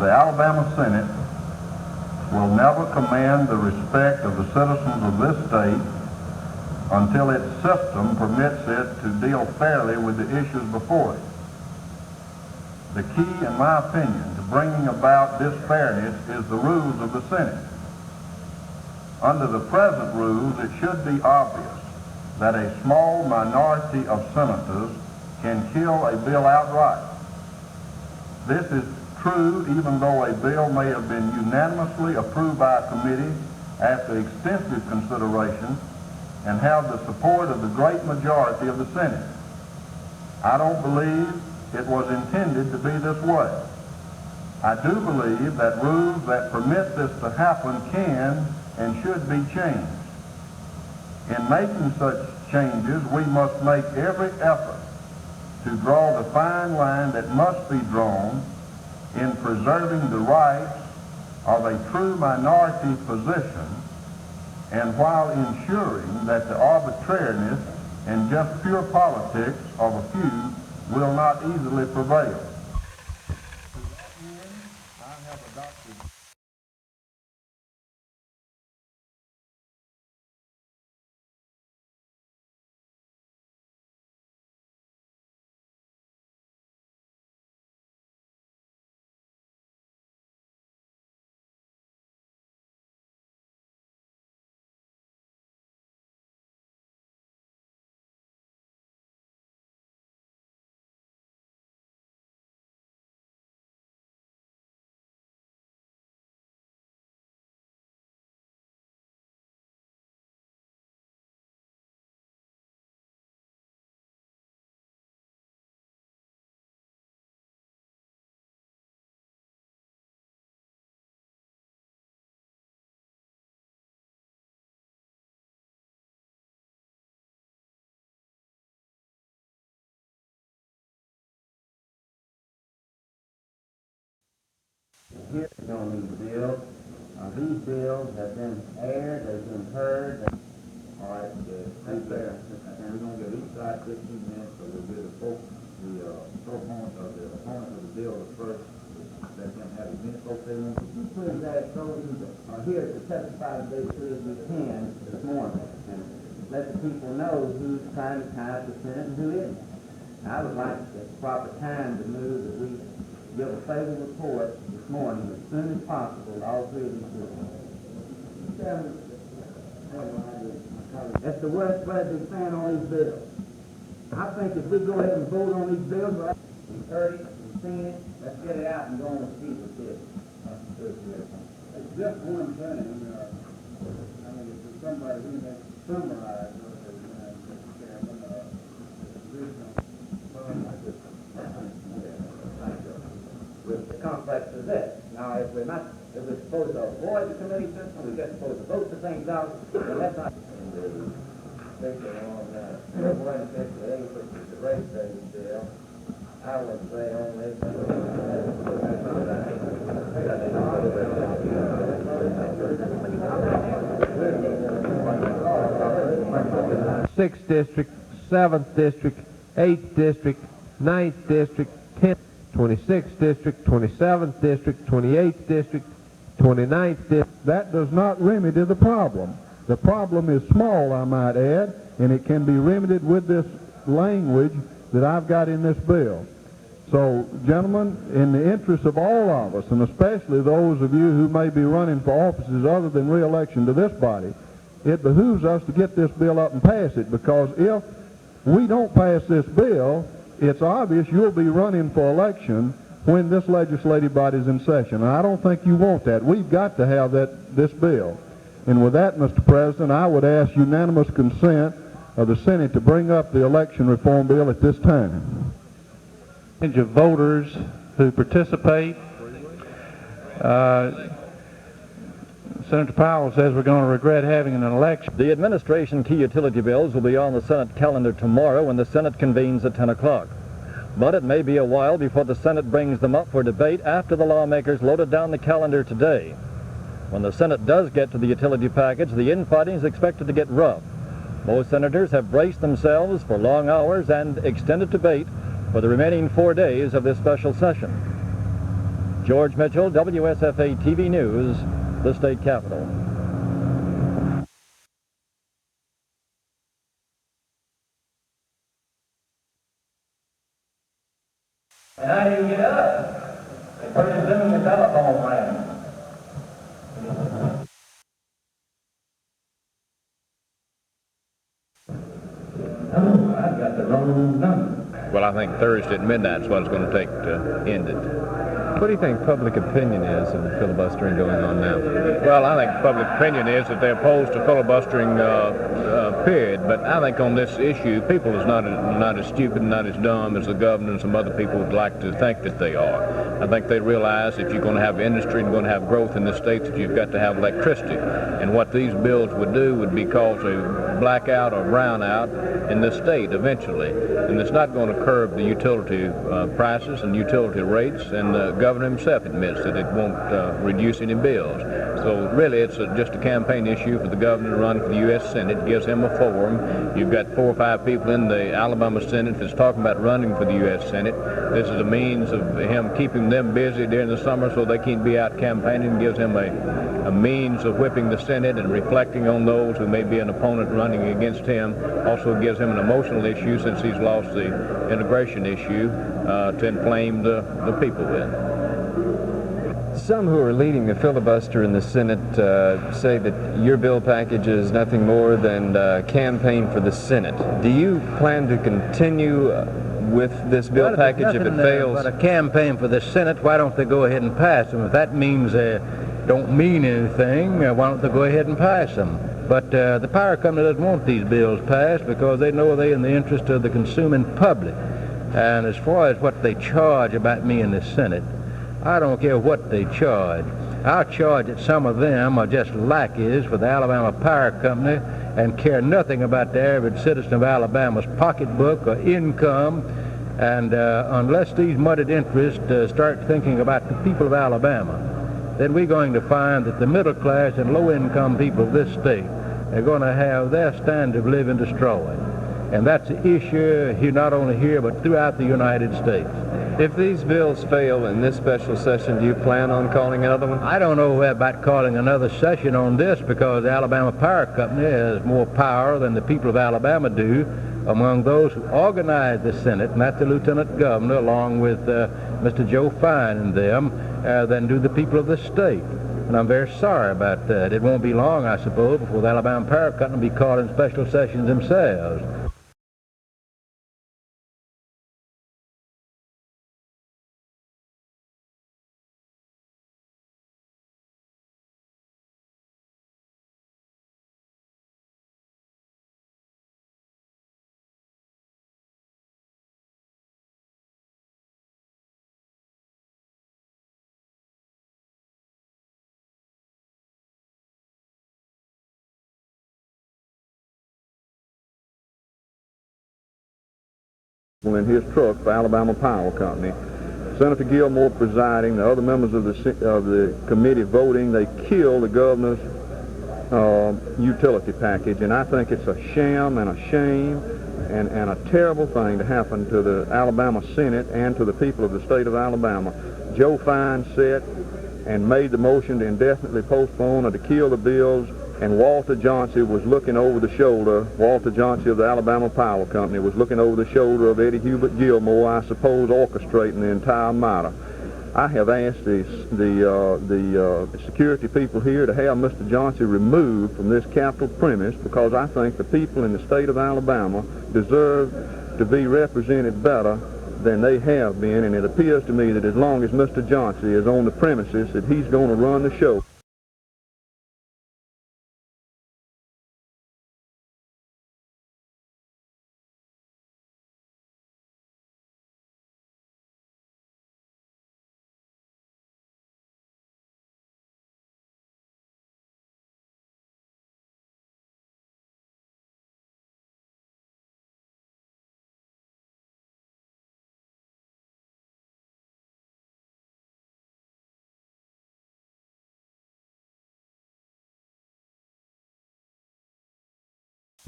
the Alabama Senate will never command the respect of the citizens of this state until its system permits it to deal fairly with the issues before it. The key, in my opinion, to bringing about this fairness is the rules of the Senate. Under the present rules, it should be obvious that a small minority of senators can kill a bill outright. This is true even though a bill may have been unanimously approved by a committee after extensive consideration and have the support of the great majority of the Senate. I don't believe it was intended to be this way. I do believe that rules that permit this to happen can and should be changed. In making such changes, we must make every effort to draw the fine line that must be drawn in preserving the rights of a true minority position and while ensuring that the arbitrariness and just pure politics of a few will not easily prevail. To that end, I have adopted here on these bills. These bills have been aired, they've been heard. All right, thank you. And we're going to give each side 15 minutes, so we'll give the opponent of the bill the first. Let them have as many folks they want. You please ask those who are here to testify as clear as we can this morning, and let the people know who's trying to tie up the Senate and who isn't. I would like at the proper time to move that we give a favorable report this morning as soon as possible to all three of these bills. That's the West President fan on these bills. I think if we go ahead and vote on these bills, right? We've heard it, we've seen it, let's get it out and go on with people's business. It's just one thing. I mean, if somebody who has summarized with the complex of this. Now, if we're supposed to avoid the committee system, we're just supposed to vote the things out, then let's not. I would say only. 6th District, 7th District, 8th District, 9th District, 10th, 26th District, 27th District, 28th District, 29th District. That does not remedy the problem. The problem is small, I might add, and it can be remedied with this language that I've got in this bill. So, gentlemen, in the interest of all of us, and especially those of you who may be running for offices other than re-election to this body, it behooves us to get this bill up and pass it, because if we don't pass this bill, it's obvious you'll be running for election when this legislative body is in session. And I don't think you want that. We've got to have this bill. And with that, Mr. President, I would ask unanimous consent of the Senate to bring up the election reform bill at this time. Of voters who participate. Senator Powell says we're going to regret having an election. The administration key utility bills will be on the Senate calendar tomorrow when the Senate convenes at 10 o'clock. But it may be a while before the Senate brings them up for debate after the lawmakers loaded down the calendar today. When the Senate does get to the utility package, the infighting is expected to get rough. Most senators have braced themselves for long hours and extended debate for the remaining 4 days of this special session. George Mitchell, WSFA TV News, the state capitol. And I didn't get up. They pretty soon the telephone rang. Oh, I've got the wrong number. Well, I think Thursday at midnight is what it's going to take to end it. What do you think public opinion is of the filibustering going on now? Well, I think public opinion is that they're opposed to filibustering, period. But I think on this issue, people is not as stupid and not as dumb as the governor and some other people would like to think that they are. I think they realize that you're going to have industry and going to have growth in this state, that you've got to have electricity. And what these bills would do would be cause a blackout or brownout in this state eventually. And it's not going to curb the utility prices and utility rates, and the governor himself admits that it won't reduce any bills. So really it's just a campaign issue for the governor to run for the U.S. Senate. It gives him a forum. You've got 4 or 5 people in the Alabama Senate that's talking about running for the U.S. Senate. This is a means of him keeping them busy during the summer so they can't be out campaigning. It gives him a means of whipping the Senate and reflecting on those who may be an opponent running against him. Also gives him an emotional issue since he's lost the integration issue to inflame the people with. Some who are leading the filibuster in the Senate say that your bill package is nothing more than a campaign for the Senate. Do you plan to continue with this bill package if it fails? But a campaign for the Senate, why don't they go ahead and pass them? If that means they don't mean anything, why don't they go ahead and pass them? But the power company doesn't want these bills passed because they know they're in the interest of the consuming public. And as far as what they charge about me in the Senate, I don't care what they charge. I'll charge that some of them are just lackeys for the Alabama Power Company and care nothing about the average citizen of Alabama's pocketbook or income. And unless these muddied interests start thinking about the people of Alabama, then we're going to find that the middle class and low-income people of this state are going to have their standard of living destroyed. And that's an issue here, not only here, but throughout the United States. If these bills fail in this special session, do you plan on calling another one? I don't know about calling another session on this because the Alabama Power Company has more power than the people of Alabama do among those who organize the Senate, and that's the Lieutenant Governor along with Mr. Joe Fine and them, than do the people of the state. And I'm very sorry about that. It won't be long, I suppose, before the Alabama Power Company will be calling special sessions themselves. In his truck for Alabama Power Company. Senator Gilmore presiding, the other members of the committee voting. They killed the governor's utility package, and I think it's a sham and a shame and a terrible thing to happen to the Alabama Senate and to the people of the state of Alabama. Joe Fine sat and made the motion to indefinitely postpone or to kill the bills, and Walter Johnson was looking over the shoulder. Walter Johnson of the Alabama Power Company was looking over the shoulder of Eddie Hubert Gilmore, I suppose, orchestrating the entire matter. I have asked the security people here to have Mr. Johnson removed from this Capitol premise because I think the people in the state of Alabama deserve to be represented better than they have been, and it appears to me that as long as Mr. Johnson is on the premises, that he's going to run the show.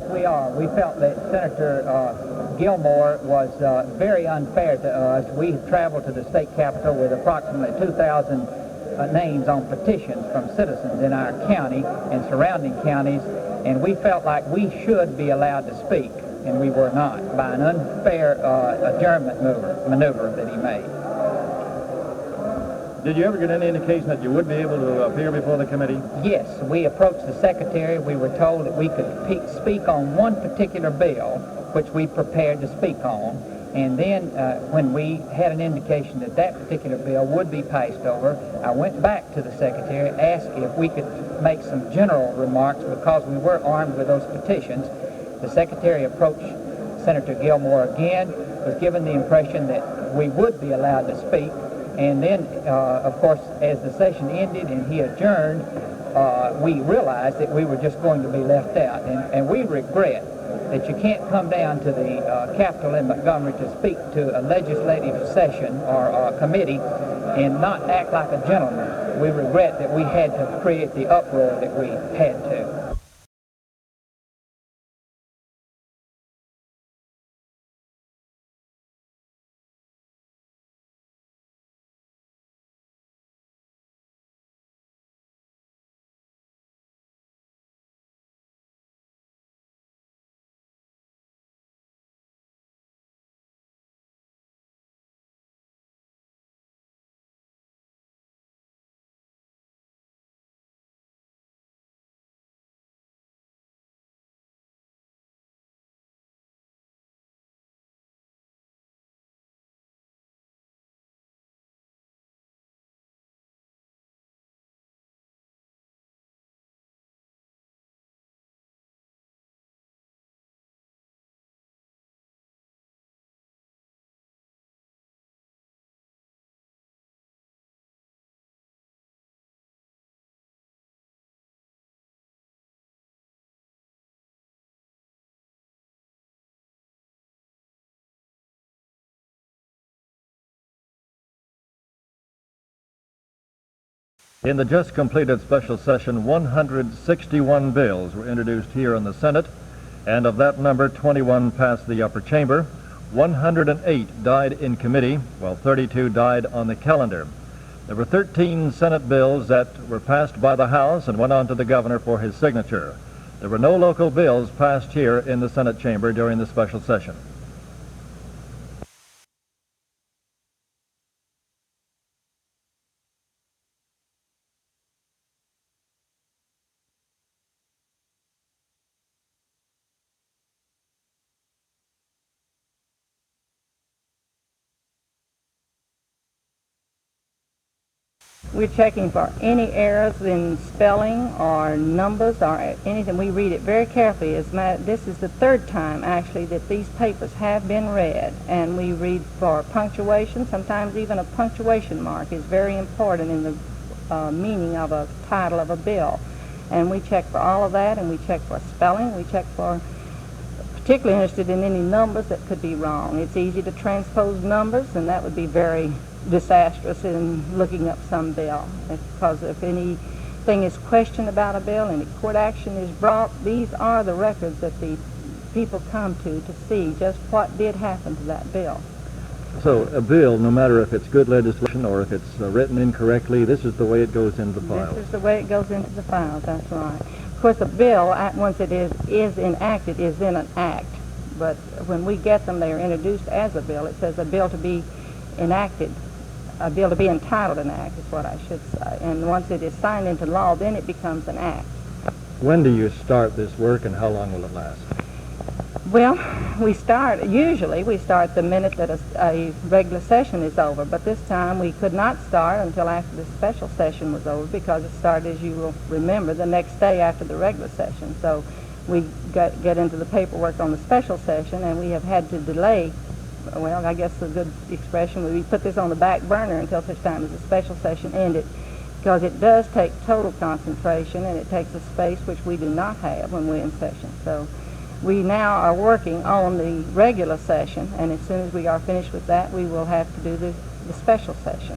We are. We felt that Senator Gilmore was very unfair to us. We traveled to the state capitol with approximately 2,000 names on petitions from citizens in our county and surrounding counties, and we felt like we should be allowed to speak, and we were not, by an unfair adjournment maneuver that he made. Did you ever get any indication that you would be able to appear before the committee? Yes, we approached the secretary. We were told that we could speak on one particular bill, which we prepared to speak on, and then when we had an indication that that particular bill would be passed over, I went back to the secretary, asked if we could make some general remarks because we were armed with those petitions. The secretary approached Senator Gilmore again, was given the impression that we would be allowed to speak, and then, of course, as the session ended and he adjourned, we realized that we were just going to be left out. And we regret that you can't come down to the Capitol in Montgomery to speak to a legislative session or a committee and not act like a gentleman. We regret that we had to create the uproar that we had to. In the just completed special session, 161 bills were introduced here in the Senate, and of that number, 21 passed the upper chamber. 108 died in committee, while 32 died on the calendar. There were 13 Senate bills that were passed by the House and went on to the governor for his signature. There were no local bills passed here in the Senate chamber during the special session. We're checking for any errors in spelling or numbers or anything. We read it very carefully. This is the third time, actually, that these papers have been read, and we read for punctuation. Sometimes even a punctuation mark is very important in the meaning of a title of a bill. And we check for all of that, and we check for spelling. We check for, particularly interested in any numbers that could be wrong. It's easy to transpose numbers, and that would be very disastrous in looking up some bill, because if anything is questioned about a bill, any court action is brought, these are the records that the people come to see just what did happen to that bill. So a bill, no matter if it's good legislation or if it's written incorrectly, this is the way it goes into the file. This is the way it goes into the file, that's right. Of course, a bill, once it is enacted, is then an act. But when we get them, they are introduced as a bill. It says a bill to be enacted. A bill to be entitled an act is what I should say. And once it is signed into law, then it becomes an act. When do you start this work, and how long will it last? Well, usually we start the minute that a regular session is over, but this time we could not start until after the special session was over, because it started, as you will remember, the next day after the regular session. So we get into the paperwork on the special session, and we have had to delay. Well, I guess a good expression would be put this on the back burner until such time as the special session ended, because it does take total concentration, and it takes a space which we do not have when we're in session. So we now are working on the regular session, and as soon as we are finished with that, we will have to do the special session.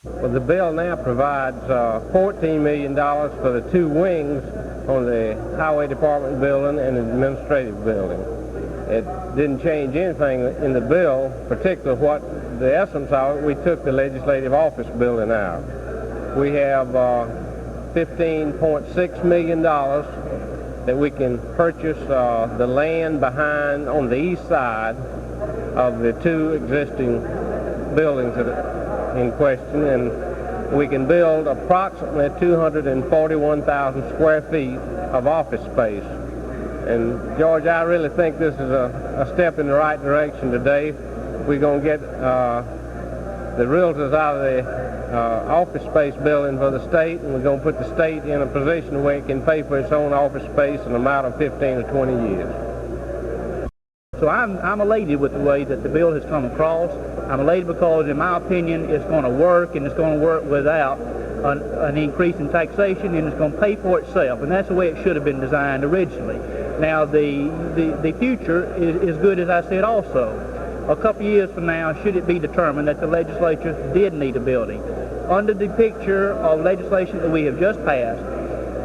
Well, the bill now provides $14 million for the two wings on the Highway Department building and the administrative building. It didn't change anything in the bill, particularly what the essence of it. We took the legislative office building out. We have $15.6 million that we can purchase the land behind on the east side of the two existing buildings that are in question, and we can build approximately 241,000 square feet of office space. And George, I really think this is a step in the right direction today. We're going to get the realtors out of the office space building for the state, and we're going to put the state in a position where it can pay for its own office space in a matter of 15 or 20 years. So I'm elated with the way that the bill has come across. I'm elated because, in my opinion, it's going to work, and it's going to work without an increase in taxation, and it's going to pay for itself, and that's the way it should have been designed originally. Now, the future is good, as I said also. A couple years from now, should it be determined that the legislature did need a building, under the picture of legislation that we have just passed,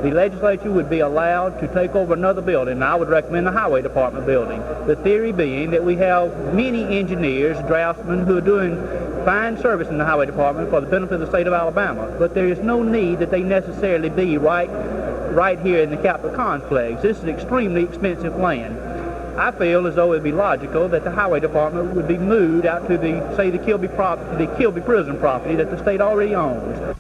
the legislature would be allowed to take over another building, and I would recommend the Highway Department building. The theory being that we have many engineers, draftsmen, who are doing fine service in the Highway Department for the benefit of the state of Alabama, but there is no need that they necessarily be right here in the Capitol Complex. This is extremely expensive land. I feel as though it would be logical that the Highway Department would be moved out to the Kilby prison property that the state already owns.